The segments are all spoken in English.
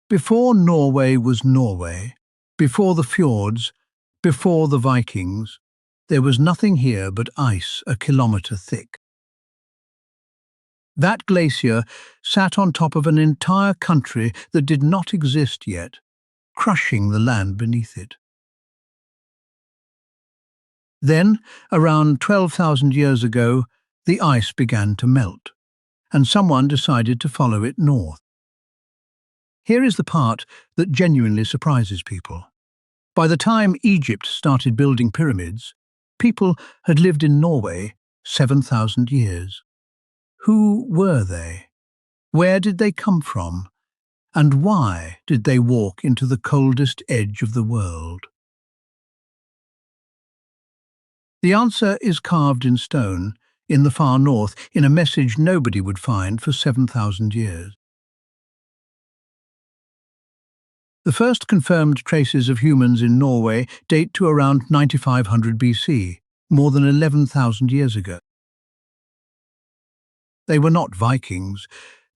Before Norway was Norway, before the fjords, before the Vikings, there was nothing here but ice a kilometre thick. That glacier sat on top of an entire country that did not exist yet, crushing the land beneath it. Then, around 12,000 years ago, the ice began to melt, and someone decided to follow it north. Here is the part that genuinely surprises people. By the time Egypt started building pyramids, people had lived in Norway 7,000 years. Who were they? Where did they come from? And why did they walk into the coldest edge of the world? The answer is carved in stone, in the far north, in a message nobody would find for 7,000 years. The first confirmed traces of humans in Norway date to around 9500 BC, more than 11,000 years ago. They were not Vikings,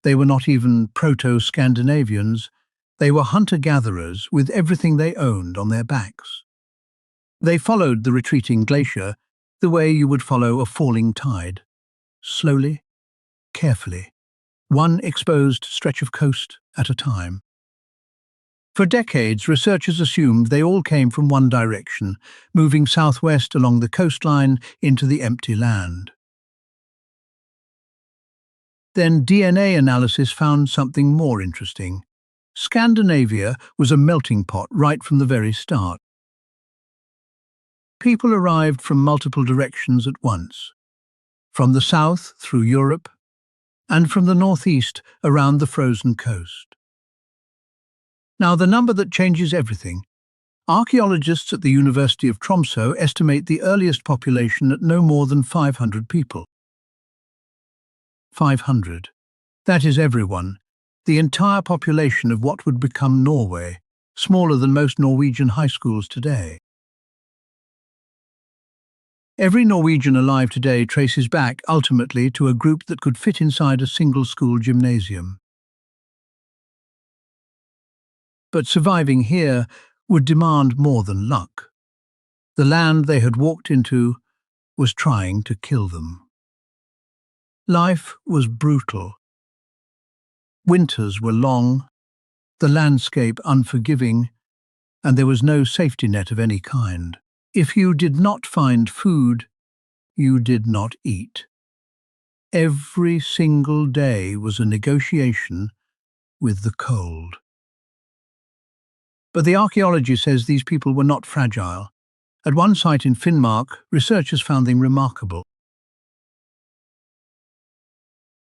they were not even Proto-Scandinavians, they were hunter-gatherers with everything they owned on their backs. They followed the retreating glacier the way you would follow a falling tide, slowly, carefully, one exposed stretch of coast at a time. For decades, researchers assumed they all came from one direction, moving southwest along the coastline into the empty land. Then DNA analysis found something more interesting. Scandinavia was a melting pot right from the very start. People arrived from multiple directions at once, from the south through Europe, and from the northeast around the frozen coast. Now, the number that changes everything. Archaeologists at the University of Tromsø estimate the earliest population at no more than 500 people. 500. That is everyone, the entire population of what would become Norway, smaller than most Norwegian high schools today. Every Norwegian alive today traces back, ultimately, to a group that could fit inside a single school gymnasium. But surviving here would demand more than luck. The land they had walked into was trying to kill them. Life was brutal. Winters were long, the landscape unforgiving, and there was no safety net of any kind. If you did not find food, you did not eat. Every single day was a negotiation with the cold. But the archaeology says these people were not fragile. At one site in Finnmark, researchers found something remarkable.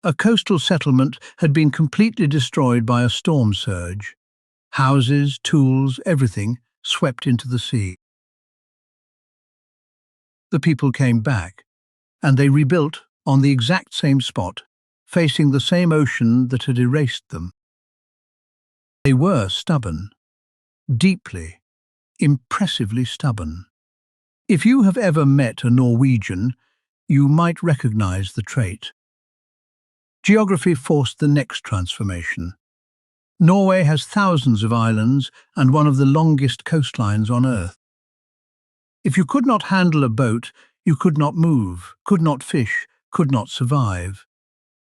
A coastal settlement had been completely destroyed by a storm surge. Houses, tools, everything swept into the sea. The people came back, and they rebuilt on the exact same spot, facing the same ocean that had erased them. They were stubborn, deeply, impressively stubborn. If you have ever met a Norwegian, you might recognize the trait. Geography forced the next transformation. Norway has thousands of islands and one of the longest coastlines on Earth. If you could not handle a boat, you could not move, could not fish, could not survive.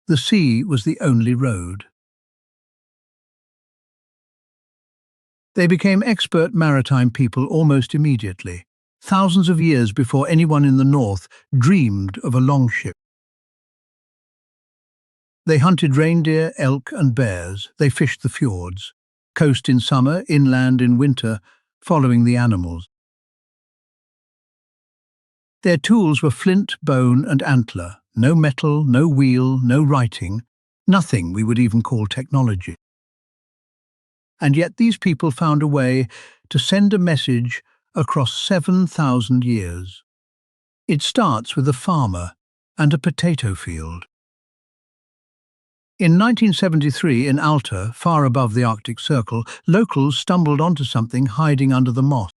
The sea was the only road. They became expert maritime people almost immediately, thousands of years before anyone in the north dreamed of a longship. They hunted reindeer, elk and bears. They fished the fjords, coast in summer, inland in winter, following the animals. Their tools were flint, bone and antler. No metal, no wheel, no writing, nothing we would even call technology. And yet these people found a way to send a message across 7,000 years. It starts with a farmer and a potato field. In 1973, in Alta, far above the Arctic Circle, locals stumbled onto something hiding under the moss.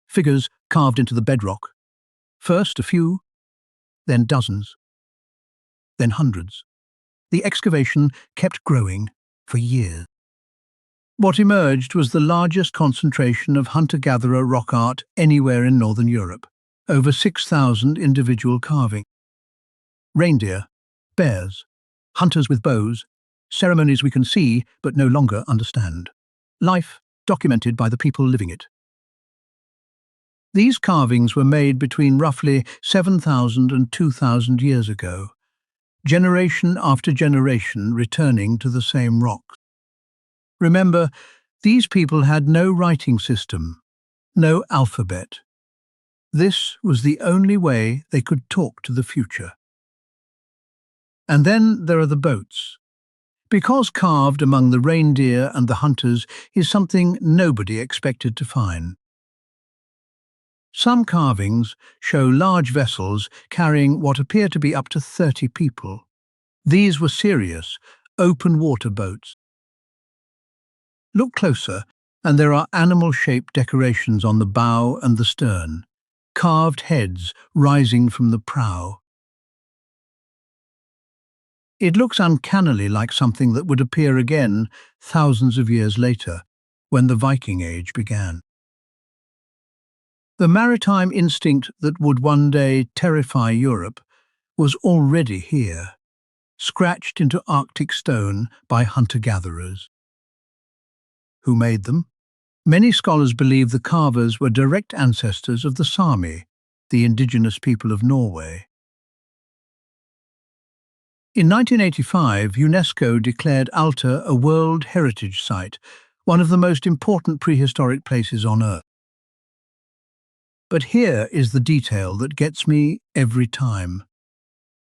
Figures carved into the bedrock. First a few, then dozens, then hundreds. The excavation kept growing for years. What emerged was the largest concentration of hunter-gatherer rock art anywhere in northern Europe, over 6,000 individual carvings. Reindeer, bears, hunters with bows, ceremonies we can see but no longer understand. Life documented by the people living it. These carvings were made between roughly 7,000 and 2,000 years ago, generation after generation returning to the same rocks. Remember, these people had no writing system, no alphabet. This was the only way they could talk to the future. And then there are the boats. Because carved among the reindeer and the hunters is something nobody expected to find. Some carvings show large vessels carrying what appear to be up to 30 people. These were serious, open-water boats. Look closer, and there are animal-shaped decorations on the bow and the stern, carved heads rising from the prow. It looks uncannily like something that would appear again thousands of years later, when the Viking Age began. The maritime instinct that would one day terrify Europe was already here, scratched into Arctic stone by hunter-gatherers. Who made them? Many scholars believe the carvers were direct ancestors of the Sami, the indigenous people of Norway. In 1985, UNESCO declared Alta a World Heritage Site, one of the most important prehistoric places on Earth. But here is the detail that gets me every time.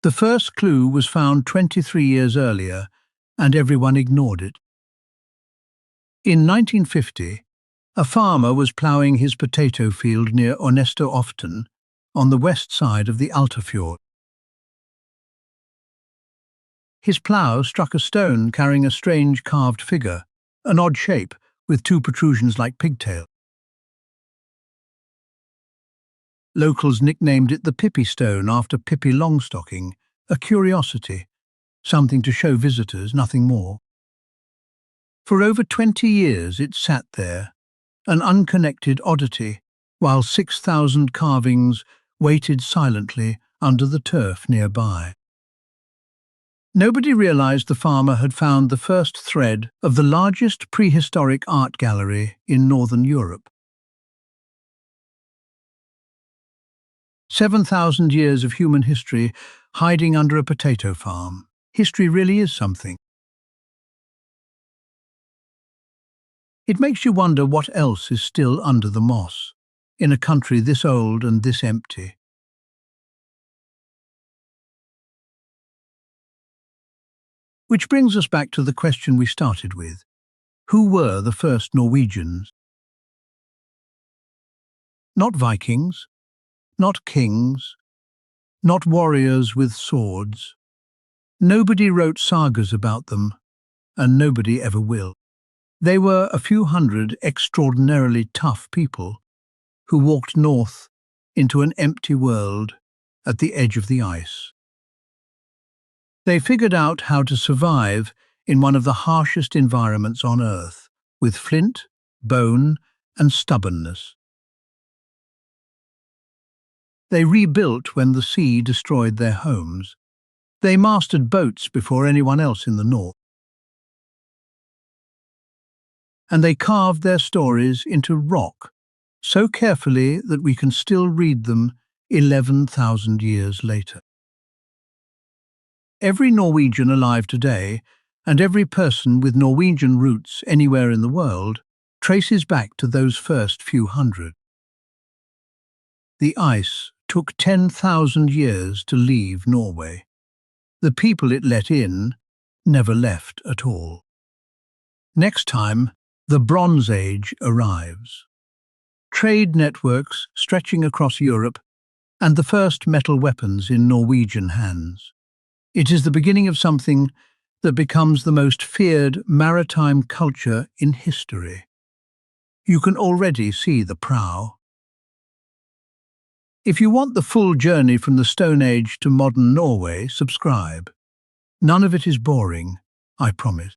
The first clue was found 23 years earlier, and everyone ignored it. In 1950, a farmer was ploughing his potato field near Often, on the west side of the Alta fjord. His plough struck a stone carrying a strange carved figure, an odd shape with two protrusions like pigtails. Locals nicknamed it the Pippi stone after Pippi Longstocking, a curiosity, something to show visitors, nothing more. For over 20 years it sat there, an unconnected oddity, while 6,000 carvings waited silently under the turf nearby. Nobody realized the farmer had found the first thread of the largest prehistoric art gallery in northern Europe. 7,000 years of human history hiding under a potato farm. History really is something. It makes you wonder what else is still under the moss, in a country this old and this empty. Which brings us back to the question we started with. Who were the first Norwegians? Not Vikings, not kings, not warriors with swords. Nobody wrote sagas about them, and nobody ever will. They were a few hundred extraordinarily tough people who walked north into an empty world at the edge of the ice. They figured out how to survive in one of the harshest environments on Earth, with flint, bone, and stubbornness. They rebuilt when the sea destroyed their homes. They mastered boats before anyone else in the north. And they carved their stories into rock so carefully that we can still read them 11,000 years later. Every Norwegian alive today, and every person with Norwegian roots anywhere in the world, traces back to those first few hundred. The ice took 10,000 years to leave Norway. The people it let in never left at all. Next time, the Bronze Age arrives. Trade networks stretching across Europe and the first metal weapons in Norwegian hands. It is the beginning of something that becomes the most feared maritime culture in history. You can already see the prow. If you want the full journey from the Stone Age to modern Norway, subscribe. None of it is boring, I promise.